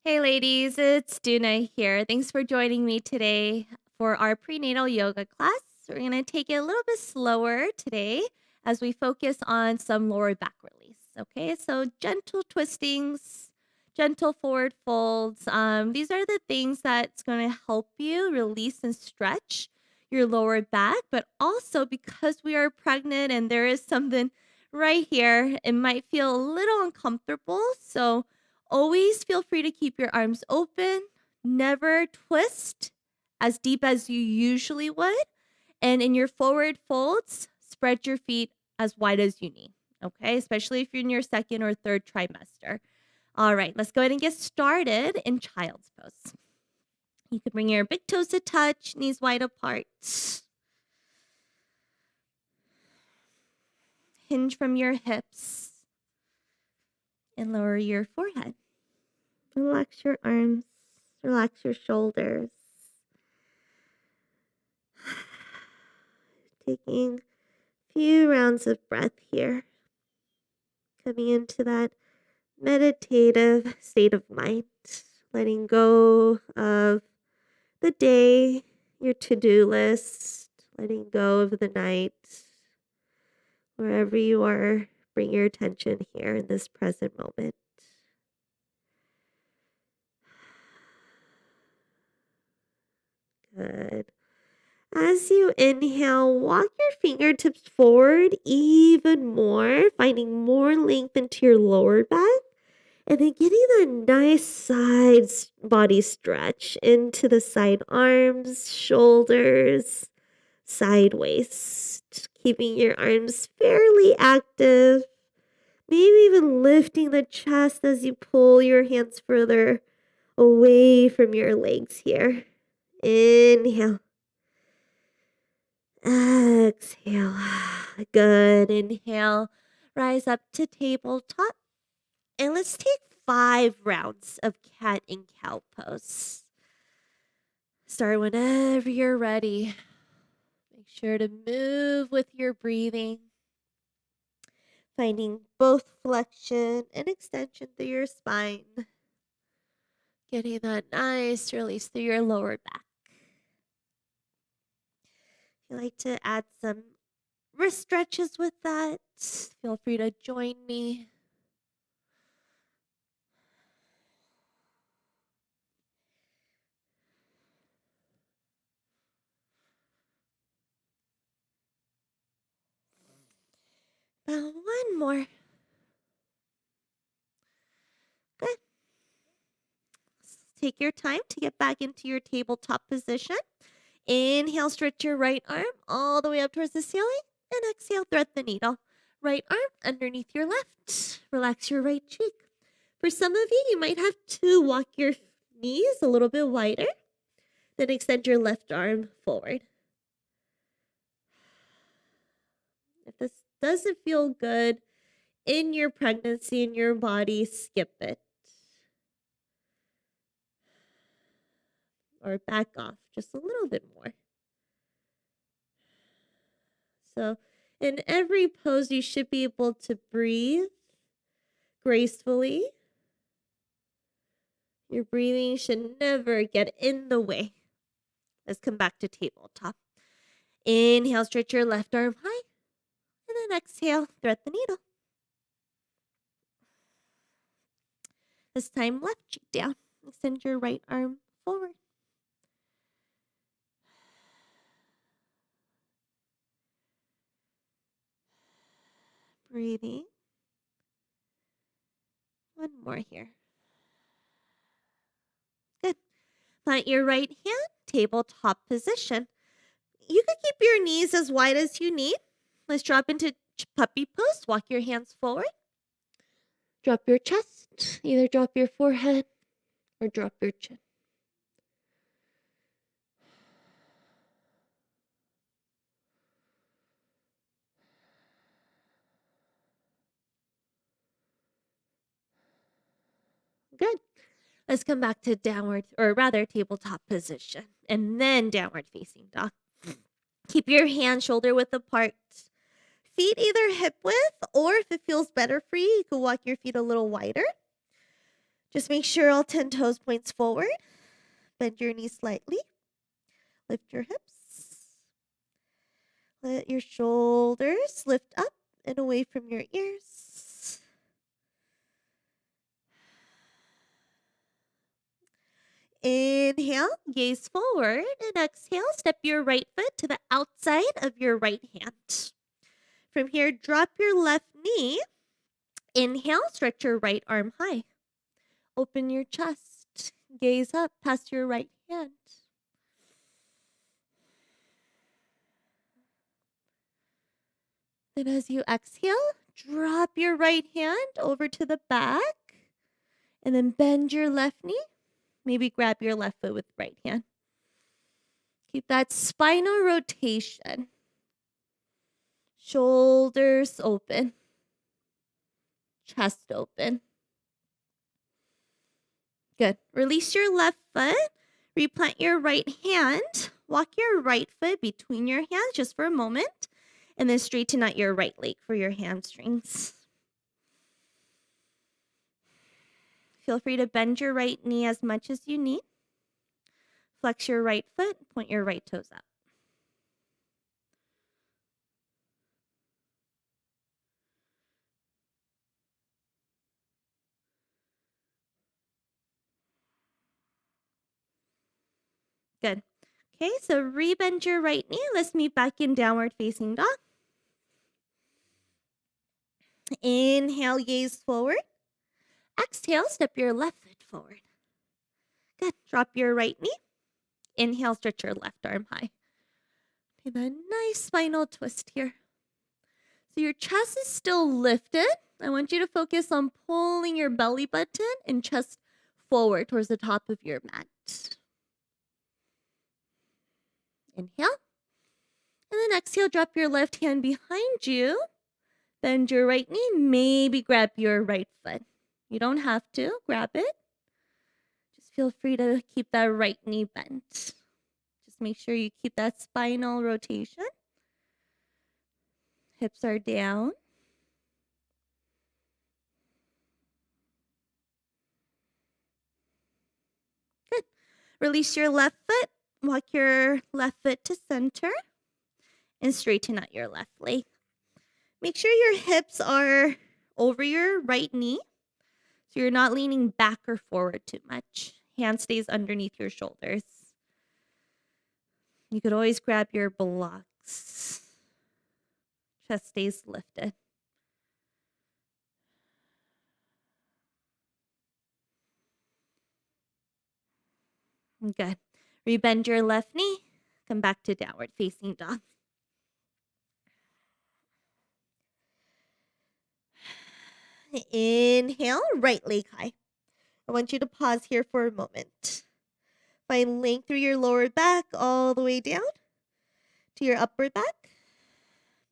Hey ladies, it's Doona here. Thanks for joining me today for our prenatal yoga class. We're going to take it a little bit slower today as we focus on some lower back release. Okay, so gentle twistings, gentle forward folds. These are the things that's going to help you release and stretch your lower back, but also because we are pregnant and there is something right here, it might feel a little uncomfortable. So, always feel free to keep your arms open. Never twist as deep as you usually would. And in your forward folds, spread your feet as wide as you need. Okay, especially if you're in your second or third trimester. All right, let's go ahead and get started in child's pose. You can bring your big toes to touch, knees wide apart. Hinge from your hips and lower your forehead. Relax your arms, relax your shoulders. Taking a few rounds of breath here. Coming into that meditative state of mind. Letting go of the day, your to-do list. Letting go of the night. Wherever you are, bring your attention here in this present moment. Good. As you inhale, walk your fingertips forward even more, finding more length into your lower back, and then getting that nice side body stretch into the side arms, shoulders, side waist, keeping your arms fairly active, maybe even lifting the chest as you pull your hands further away from your legs here. Inhale. Exhale. Good. Inhale. Rise up to tabletop. And let's take 5 rounds of cat and cow pose. Start whenever you're ready. Make sure to move with your breathing. Finding both flexion and extension through your spine. Getting that nice release through your lower back. If you like to add some wrist stretches with that, feel free to join me. One more. Good. Take your time to get back into your tabletop position. Inhale, stretch your right arm all the way up towards the ceiling. And exhale, thread the needle. Right arm underneath your left. Relax your right cheek. For some of you, you might have to walk your knees a little bit wider. Then extend your left arm forward. If this doesn't feel good in your pregnancy, in your body, skip it. Or back off just a little bit more. So in every pose, you should be able to breathe gracefully. Your breathing should never get in the way. Let's come back to tabletop. Inhale, stretch your left arm high. And then exhale, thread the needle. This time, left cheek down. Extend your right arm forward. Breathing. One more here. Good. Plant your right hand, tabletop position. You can keep your knees as wide as you need. Let's drop into puppy pose. Walk your hands forward. Drop your chest. Either drop your forehead or drop your chin. Good. Let's come back to downward, or rather tabletop position, and then downward facing dog. Keep your hands shoulder width apart. Feet either hip width, or if it feels better for you, you can walk your feet a little wider. Just make sure all 10 toes points forward. Bend your knees slightly. Lift your hips. Let your shoulders lift up and away from your ears. Inhale, gaze forward, and exhale, step your right foot to the outside of your right hand. From here, drop your left knee. Inhale, stretch your right arm high. Open your chest. Gaze up past your right hand. Then as you exhale, drop your right hand over to the back. And then bend your left knee. Maybe grab your left foot with right hand. Keep that spinal rotation. Shoulders open. Chest open. Good. Release your left foot. Replant your right hand. Walk your right foot between your hands just for a moment. And then straighten out your right leg for your hamstrings. Feel free to bend your right knee as much as you need. Flex your right foot. Point your right toes up. Good. Okay, so rebend your right knee. Let's meet back in downward facing dog. Inhale, gaze forward. Exhale, step your left foot forward. Good. Drop your right knee. Inhale, stretch your left arm high. Take a nice spinal twist here. So your chest is still lifted. I want you to focus on pulling your belly button and chest forward towards the top of your mat. Inhale. And then exhale, drop your left hand behind you. Bend your right knee. Maybe grab your right foot. You don't have to. Grab it. Just feel free to keep that right knee bent. Just make sure you keep that spinal rotation. Hips are down. Good. Release your left foot. Walk your left foot to center. And straighten out your left leg. Make sure your hips are over your right knee. So you're not leaning back or forward too much. Hand stays underneath your shoulders. You could always grab your blocks. Chest stays lifted. Good. Rebend your left knee. Come back to downward facing dog. Inhale, right leg high. I want you to pause here for a moment. Find length through your lower back all the way down to your upper back.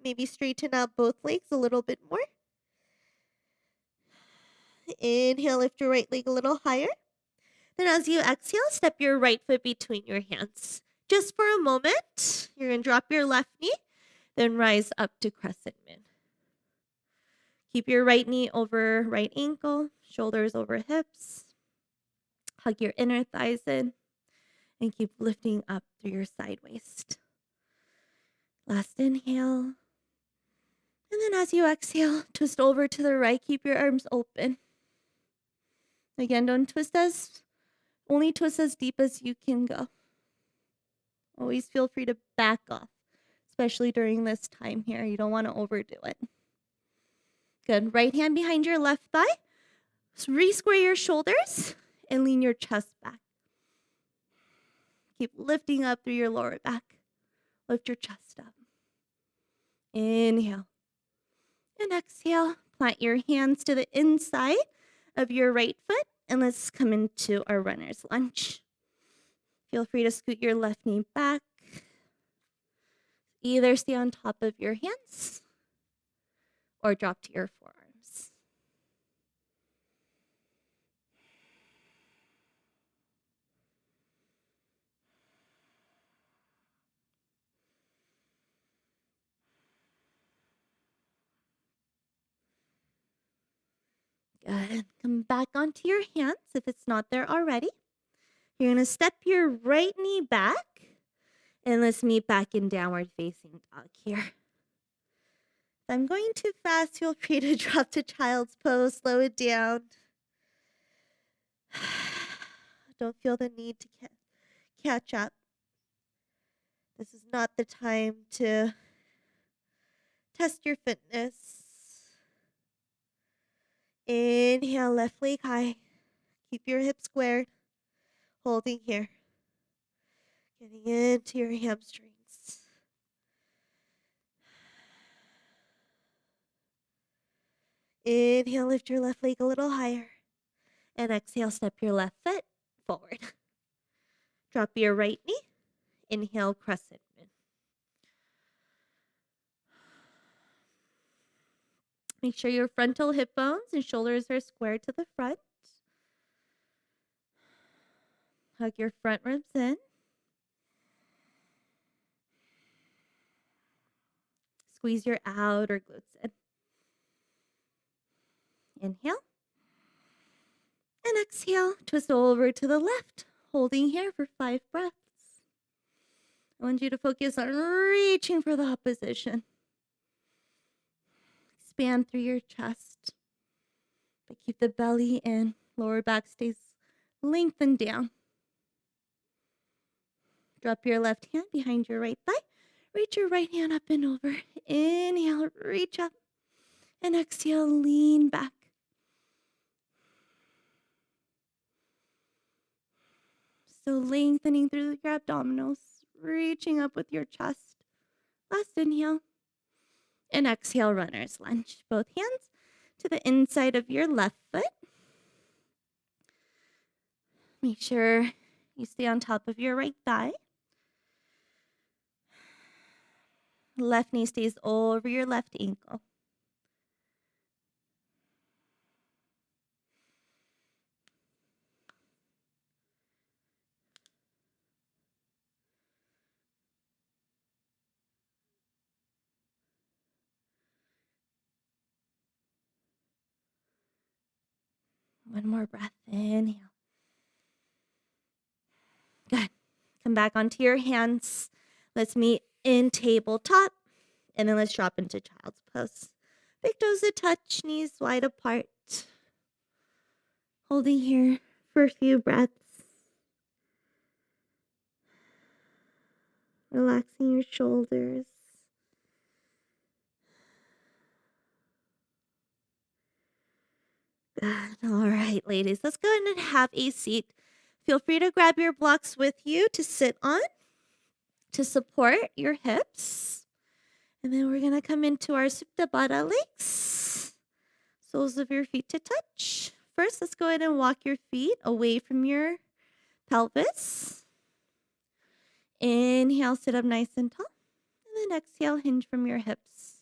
Maybe straighten out both legs a little bit more. Inhale, lift your right leg a little higher. Then as you exhale, step your right foot between your hands. Just for a moment, you're going to drop your left knee, then rise up to crescent moon. Keep your right knee over right ankle, shoulders over hips. Hug your inner thighs in, and keep lifting up through your side waist. Last inhale. And then as you exhale, twist over to the right. Keep your arms open. Again, don't twist only twist as deep as you can go. Always feel free to back off, especially during this time here. You don't want to overdo it. Good. Right hand behind your left thigh. Re-square your shoulders and lean your chest back. Keep lifting up through your lower back. Lift your chest up. Inhale. And exhale. Plant your hands to the inside of your right foot. And let's come into our runner's lunge. Feel free to scoot your left knee back. Either stay on top of your hands or drop to your forearms. Good. Come back onto your hands if it's not there already. You're going to step your right knee back and let's meet back in downward facing dog here. If I'm going too fast, feel free to drop to child's pose, slow it down. Don't feel the need to catch up. This is not the time to test your fitness. Inhale, left leg high. Keep your hips squared. Holding here. Getting into your hamstrings. Inhale, lift your left leg a little higher. And exhale, step your left foot forward. Drop your right knee. Inhale, crescent. Make sure your frontal hip bones and shoulders are square to the front. Hug your front ribs in. Squeeze your outer glutes in. Inhale. And exhale, twist over to the left, holding here for 5 breaths. I want you to focus on reaching for the opposition. Expand through your chest, but keep the belly in. Lower back stays lengthened down. Drop your left hand behind your right thigh. Reach your right hand up and over. Inhale, reach up. And exhale, lean back. So lengthening through your abdominals, reaching up with your chest. Last inhale. And exhale, runner's lunge. Both hands to the inside of your left foot. Make sure you stay on top of your right thigh. Left knee stays over your left ankle. One more breath. Inhale. Good. Come back onto your hands. Let's meet in tabletop. And then let's drop into child's pose. Big toes to touch, knees wide apart. Holding here for a few breaths. Relaxing your shoulders. Good. All right, ladies, let's go ahead and have a seat. Feel free to grab your blocks with you to sit on to support your hips. And then we're going to come into our Supta Baddha legs. Soles of your feet to touch. First, let's go ahead and walk your feet away from your pelvis. Inhale, sit up nice and tall. And then exhale, hinge from your hips.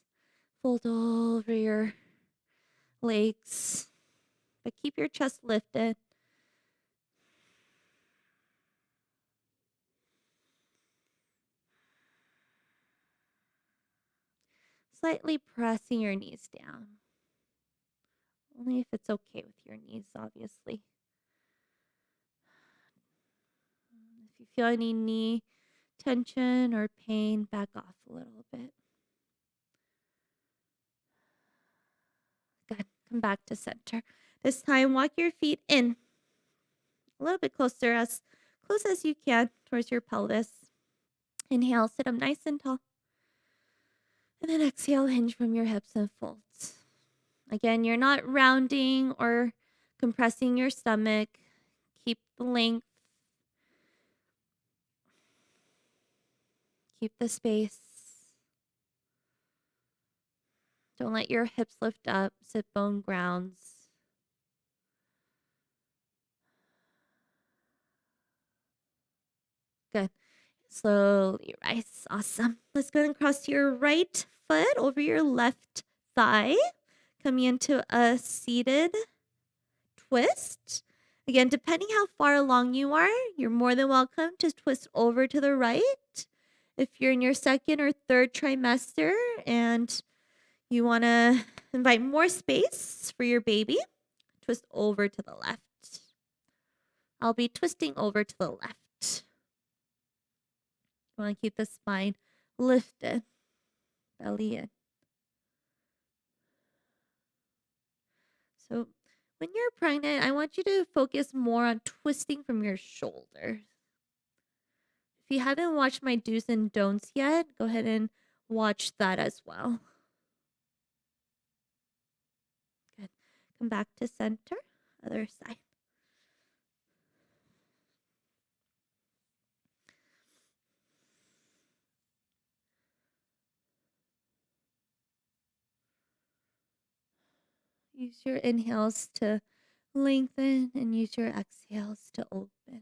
Fold over your legs. But keep your chest lifted. Slightly pressing your knees down. Only if it's okay with your knees, obviously. If you feel any knee tension or pain, back off a little bit. Good. Come back to center. This time, walk your feet in. A little bit closer, as close as you can towards your pelvis. Inhale, sit up nice and tall. And then exhale, hinge from your hips and fold. Again, you're not rounding or compressing your stomach. Keep the length. Keep the space. Don't let your hips lift up. Sit bone grounds. Good. Slowly rise. Awesome. Let's go and cross your right foot over your left thigh. Coming into a seated twist. Again, depending how far along you are, you're more than welcome to twist over to the right. If you're in your second or third trimester and you want to invite more space for your baby, twist over to the left. I'll be twisting over to the left. You want to keep the spine lifted, belly in. So when you're pregnant, I want you to focus more on twisting from your shoulders. If you haven't watched my do's and don'ts yet, go ahead and watch that as well. Good. Come back to center, other side. Use your inhales to lengthen and use your exhales to open.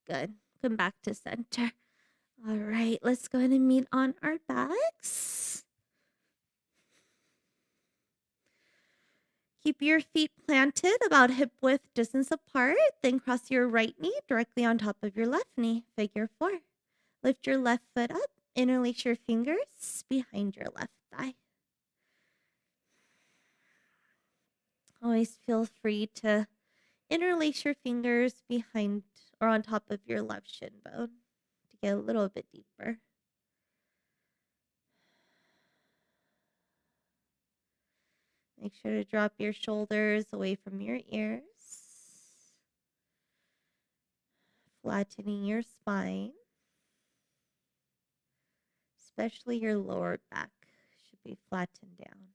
Good. Come back to center. All right, let's go ahead and meet on our backs. Keep your feet planted about hip width distance apart. Then cross your right knee directly on top of your left knee. Figure 4. Lift your left foot up. Interlace your fingers behind your left thigh. Always feel free to interlace your fingers behind or on top of your left shin bone to get a little bit deeper. Make sure to drop your shoulders away from your ears. Flattening your spine. Especially your lower back should be flattened down.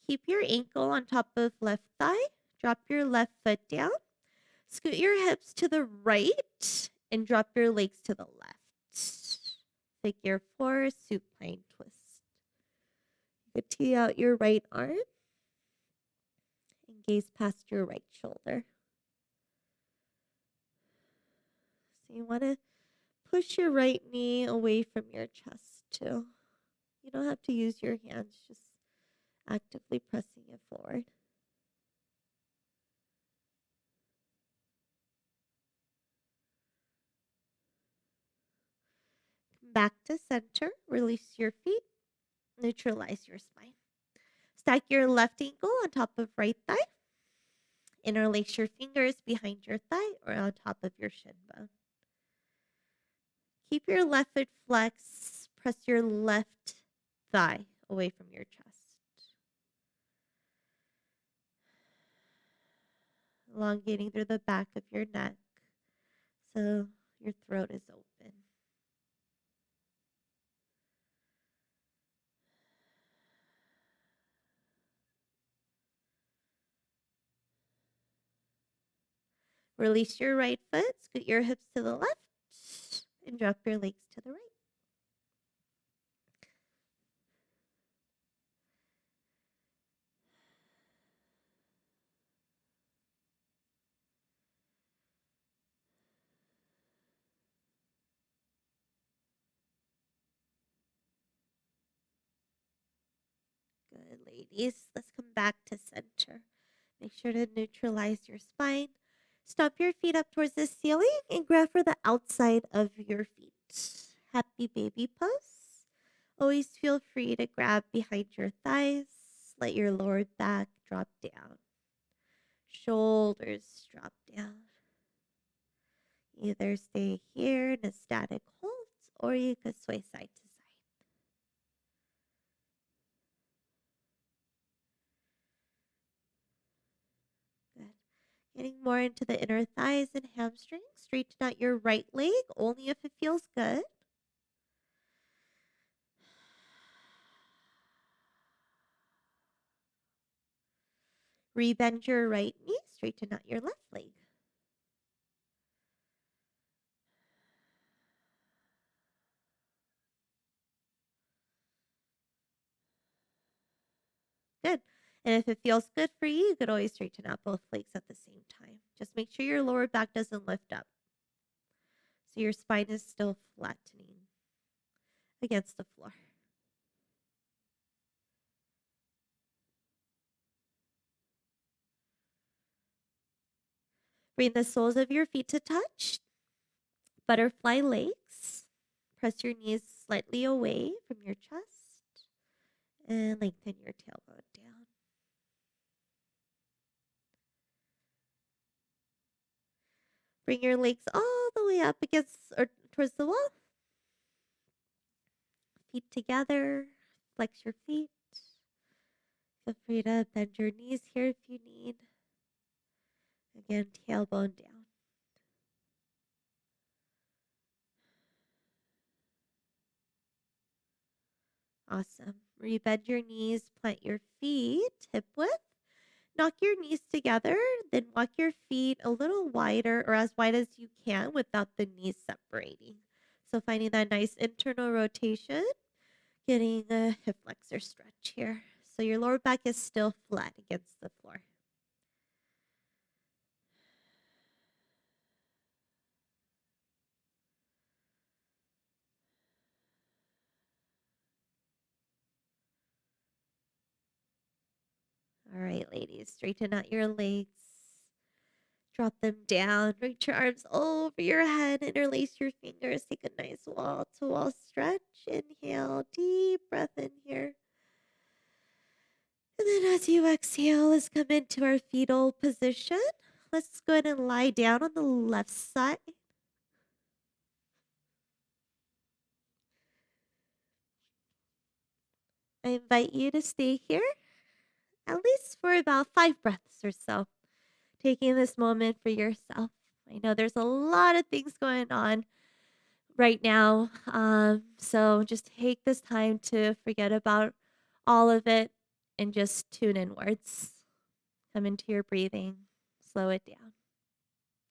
Keep your ankle on top of left thigh. Drop your left foot down. Scoot your hips to the right and drop your legs to the left. Figure 4, supine twist. You could tee out your right arm and gaze past your right shoulder. So you want to push your right knee away from your chest too. You don't have to use your hands, just actively pressing it forward. Come back to center, release your feet, neutralize your spine. Stack your left ankle on top of right thigh. Interlace your fingers behind your thigh or on top of your shin bone. Keep your left foot flexed. Press your left thigh away from your chest. Elongating through the back of your neck so your throat is open. Release your right foot, scoot your hips to the left, and drop your legs to the right. Good, ladies. Let's come back to center. Make sure to neutralize your spine. Stop your feet up towards the ceiling and grab for the outside of your feet. Happy baby pose. Always feel free to grab behind your thighs. Let your lower back drop down. Shoulders drop down. Either stay here in a static hold or you could sway side to side. Good. Getting more into the inner thighs and hamstrings. Straighten out your right leg only if it feels good. Rebend your right knee. Straighten out your left leg. Good. And if it feels good for you, you could always straighten out both legs at the same time. Just make sure your lower back doesn't lift up. So your spine is still flattening against the floor. Bring the soles of your feet to touch. Butterfly legs. Press your knees slightly away from your chest and lengthen your tailbone down. Bring your legs all the way up against or towards the wall. Feet together. Flex your feet. Feel free to bend your knees here if you need. Again, tailbone down. Awesome. Rebend your knees, plant your feet hip width. Knock your knees together, then walk your feet a little wider or as wide as you can without the knees separating. So finding that nice internal rotation, getting a hip flexor stretch here. So your lower back is still flat against the floor. All right, ladies, straighten out your legs. Drop them down. Reach your arms over your head. Interlace your fingers. Take a nice wall to wall stretch. Inhale, deep breath in here. And then as you exhale, let's come into our fetal position. Let's go ahead and lie down on the left side. I invite you to stay here at least for about 5 breaths or so, taking this moment for yourself. I know there's a lot of things going on right now. So just take this time to forget about all of it and just tune inwards. Come into your breathing, slow it down.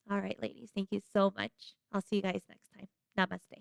All right, ladies, thank you so much. I'll see you guys next time. Namaste.